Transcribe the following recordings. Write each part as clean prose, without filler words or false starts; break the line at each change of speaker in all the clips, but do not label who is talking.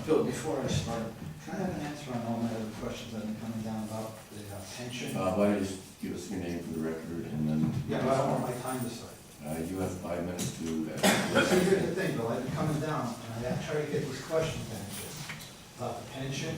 Bill, before I start, can I have an answer on all my other questions that have been coming down about the pension?
Why don't you just give us your name for the record and then.
Yeah, but I don't want my time to start.
You have 5 minutes to.
See, here's the thing, Bill, I've been coming down, and I try to get these questions answered about the pension,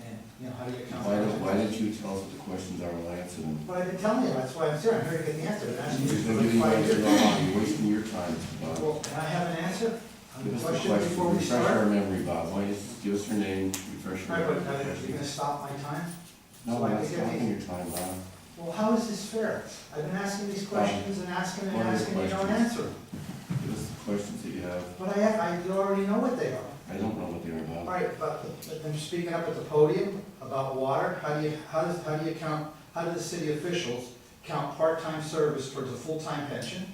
and, you know, how do you account for it?
Why didn't you tell us what the questions are, we'll answer them?
But I've been telling you, that's why I'm here, I'm here to get the answer, and asking you
You're
for
giving you
5
answers
years.
all along, you're wasting your time, Bob.
Well, can I have an answer on
Give
the
us the
question
question,
before we
refresh our
start?
memory, Bob, why don't you just give us your name, refresh your
Right, but
memory.
you're gonna stop my time?
No,
So I
we're
can
not
get
stopping
the-
your time, Bob.
Well, how is this fair? I've been asking these questions and asking and
What are the
asking, you don't
questions?
answer them.
Give us the questions that you have.
But I already know what they are.
I don't know what they're
All
about.
right, but I'm speaking up at the podium about water, how do you count, how do the city officials count part-time service towards a full-time pension?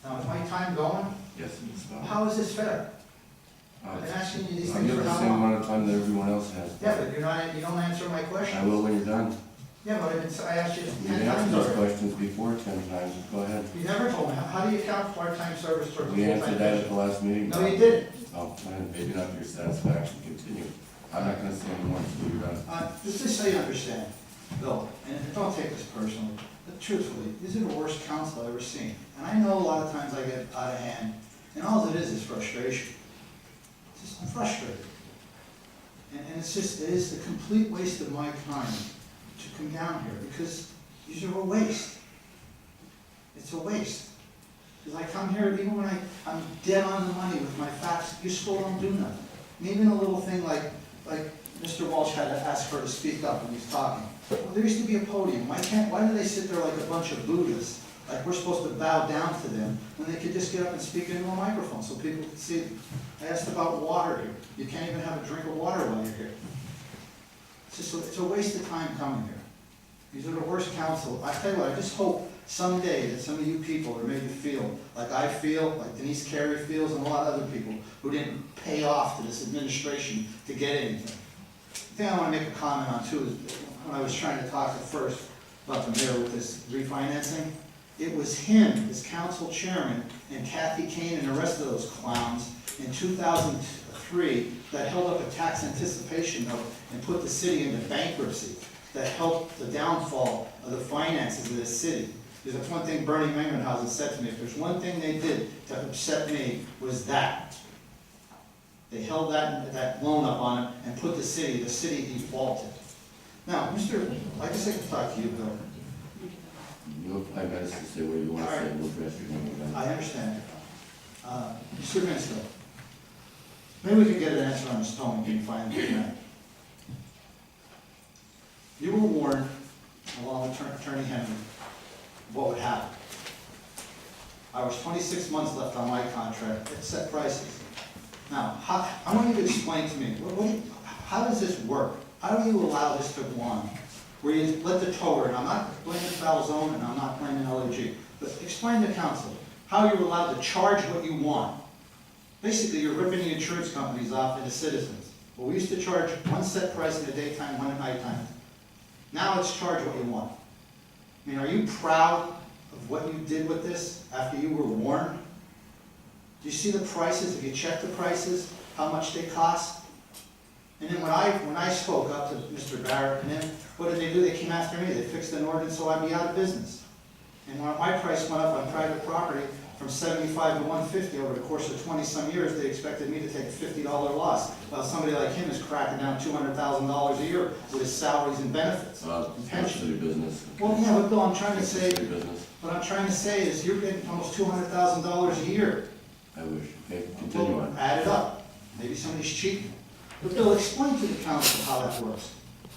Now, is my time going?
Yes, it's Bob.
How is this fair? I've been asking you these
You
things
have
for
the
how
same
long?
amount of time that everyone else has.
Yeah, but you don't answer my
I
questions.
will when you're done.
Yeah, but I asked you
You
10
answered
times
those
already.
questions before 10 times, go ahead.
You never told me, how do you count part-time service towards a
We
full-time
answered that at
pension?
the last meeting.
No, you didn't.
Oh, maybe not to your satisfaction, continue. I'm not gonna say anymore until you're done.
Just so you understand, Bill, and don't take this personally, but truthfully, these are the worst council I've ever seen. And I know a lot of times I get out of hand, and all it is frustration. It's just, I'm frustrated. And it's just, it is a complete waste of my time to come down here, because these are a waste. It's a waste. Because I come here, even when I'm dead on the money with my facts, you still don't do nothing. And even a little thing like Mr. Walsh had to ask her to speak up when he's talking. Well, there used to be a podium. Why do they sit there like a bunch of Buddhists, like we're supposed to bow down to them, when they could just get up and speak into a microphone so people could see? I asked about water here. You can't even have a drink of water while you're here. It's a waste of time coming here. These are the worst council. I tell you what, I just hope someday that some of you people are made to feel like I feel, like Denise Carey feels, and a lot of other people who didn't pay off to this administration to get anything. The thing I want to make a comment on too is when I was trying to talk at first about the mayor with this refinancing, it was him, his council chairman, and Kathy Kane and the rest of those clowns in 2003 that held up a tax anticipation note and put the city into bankruptcy, that helped the downfall of the finances of this city. Because that's one thing Bernie Mengenhausen said to me, if there's one thing they did to upset me, was that. They held that loan up on it and put the city defaulted. Now, I guess I can talk to you, Bill.
You have 5 minutes to say what you want to say, and we'll address your name.
I understand. Mr. Minsky, maybe we could get an answer on this towing thing finally tonight. You were warned, along with Attorney Henry, what would happen. I was 26 months left on my contract at set prices. Now, I want you to explain to me, how does this work? How do you allow this to go on? Where you let the tower, and I'm not blaming Falzone and I'm not blaming LAG, but explain to council how you're allowed to charge what you want. Basically, you're ripping the insurance companies off and the citizens. Well, we used to charge one set price in the daytime, one at nighttime. Now it's charge what you want. I mean, are you proud of what you did with this after you were warned? Do you see the prices? If you check the prices, how much they cost? And then when I spoke up to Mr. Barrett, and then what did they do? They came after me. They fixed an ordinance so I'd be out of business. And when my price went up on private property from 75 to 150 over the course of 20-some years, they expected me to take a $50 loss. While somebody like him is cracking down $200,000 a year with his salaries and benefits. And pension.
Your business.
Well, yeah, but Bill, I'm trying to say,
Your business.
what I'm trying to say is you're getting almost $200,000 a year.
I wish. Okay, continue
Well,
on.
add it up. Maybe somebody's cheating. But Bill, explain to the council how that works.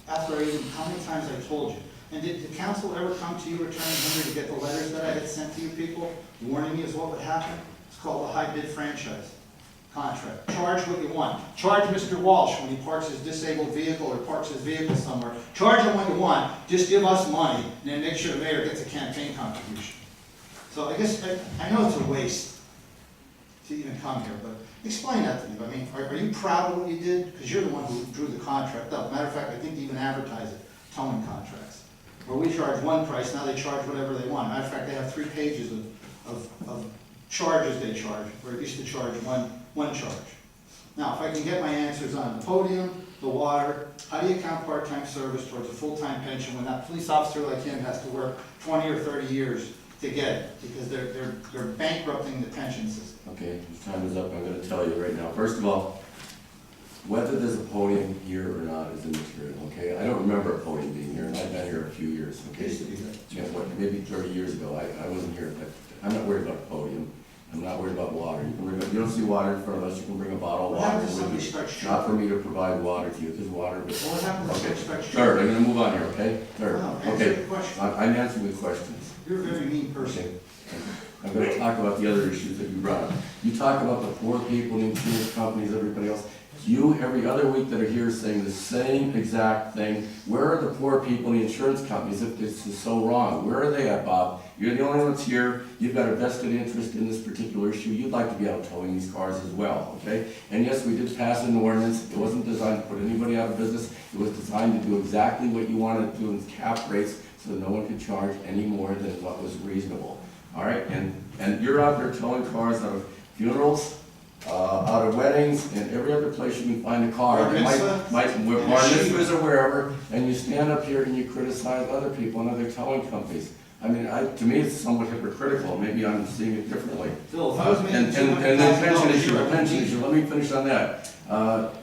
After how many times I told you. And did the council ever come to you, Attorney Henry, to get the letters that I had sent to you people, warning me as what would happen? It's called the high bid franchise contract. Charge what you want. Charge Mr. Walsh when he parks his disabled vehicle or parks his vehicle somewhere. Charge him what you want. Just give us money, and then make sure the mayor gets a campaign contribution. So I guess, I know it's a waste to even come here, but explain that to me. I mean, are you proud of what you did? Because you're the one who drew the contract up. Matter of fact, I think they even advertise it, towing contracts. Where we charge one price, now they charge whatever they want. Matter of fact, they have 3 pages of charges they charge, where it used to charge one charge. Now, if I can get my answers on the podium, the water, how do you count part-time service towards a full-time pension when that police officer like him has to work 20 or 30 years to get it? Because they're bankrupting the pension system.
Okay, your time is up, I'm gonna tell you right now. First of all, whether there's a podium here or not is immaterial, okay? I don't remember a podium being here, and I've been here a few years, okay? Yeah, what, maybe 30 years ago, I wasn't here, but I'm not worried about a podium. I'm not worried about water. You don't see water in front of us, you can bring a bottle of
What
water
happens if somebody
with you.
starts
Not for
choking?
me to provide water to you, because water, but.
What happens if
Okay,
somebody starts
third,
choking?
I'm gonna move on here, okay? Third,
No, answer
okay.
the question.
I'm answering the questions.
You're a very mean person.
Okay. I'm gonna talk about the other issues that you brought up. You talk about the poor people, the insurance companies, everybody else. You, every other week that are here saying the same exact thing. Where are the poor people, the insurance companies, if this is so wrong? Where are they at, Bob? You're the only ones here. You've got a vested interest in this particular issue. You'd like to be out towing these cars as well, okay? And yes, we did pass an ordinance. It wasn't designed to put anybody out of business. It was designed to do exactly what you wanted to do in cap rates, so no one could charge any more than what was reasonable. All right, and you're out there towing cars out of funerals, out of weddings, and every other place you can find a car.
Bar mitzvah.
Bar mitzvahs or wherever, and you stand up here and you criticize other people and other towing companies. I mean, to me, it's somewhat hypocritical. Maybe I'm seeing it differently.
Phil, if I was making
And then
$200,000,
pension issue, let me finish on that.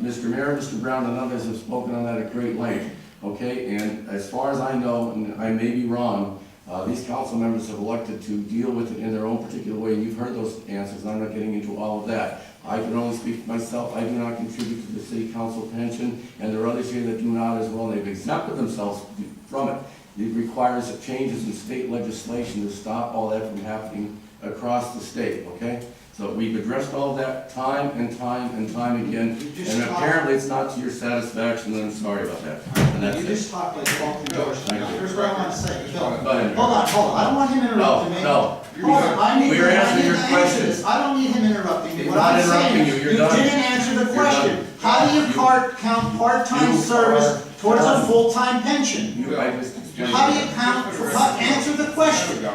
Mr. Mayor, Mr. Brown, and others have spoken on that at great length, okay? And as far as I know, and I may be wrong, these council members have elected to deal with it in their own particular way, and you've heard those answers, and I'm not getting into all of that. I can only speak for myself. I do not contribute to the city council pension, and there are others here that do not as well, and they've exempted themselves from it. It requires changes in state legislation to stop all that from happening across the state, okay? So we've addressed all that time and time and time again, and apparently it's not to your satisfaction, and I'm sorry about that. And that's
You
it.
just talk like Falcon Doors.
Thank you.
Here's what I want to say. Phil,
Go ahead.
hold on. I don't want him interrupting me.
No.
Hold on, I need
We're
to
answering your
answer
questions.
this. I don't need him interrupting me.
He's
What
not
I'm
interrupting
saying
you.
is,
You're
you
done.
didn't answer the
You're
question.
done.
How do you count part-time
You
service
are
towards a
done.
full-time pension?
I just explained.
How do you answer the question?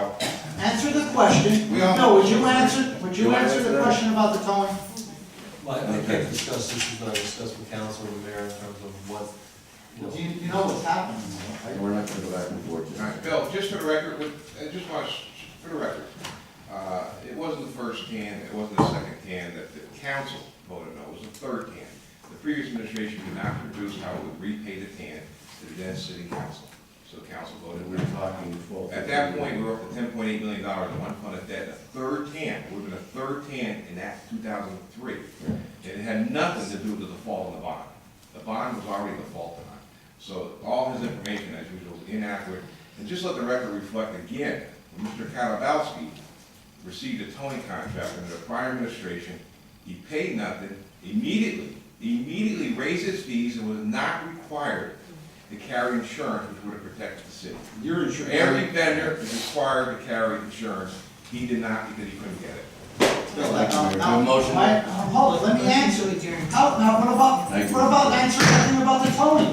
Answer the question. No, would you answer the question about the towing?
Well, I can't discuss this, is not discussed with council and the mayor in terms of what, you know.
You know what's happening, right?
We're not gonna go back and forth.
All right, Bill, just for the record, for the record, it wasn't the first can, it wasn't the second can that the council voted no, it was the third can. The previous administration did not produce how it would repay the can to the then city council, so the council voted
We're
no.
talking 12.
At that point, we were up to $10.8 million in unfunded debt, a third can, it would have been a third can in that 2003. And it had nothing to do with the default on the bond. The bond was already defaulted on. So all his information, as usual, is inaccurate. And just let the record reflect again, when Mr. Kadluboski received a towing contract under the prior administration, he paid nothing, immediately raised his fees and was not required to carry insurance, which would have protected the city.
You're insured.
Every vendor is required to carry insurance. He did not because he couldn't get it.
Motion.
Hold it, let me answer. Now, what about answering anything about the towing?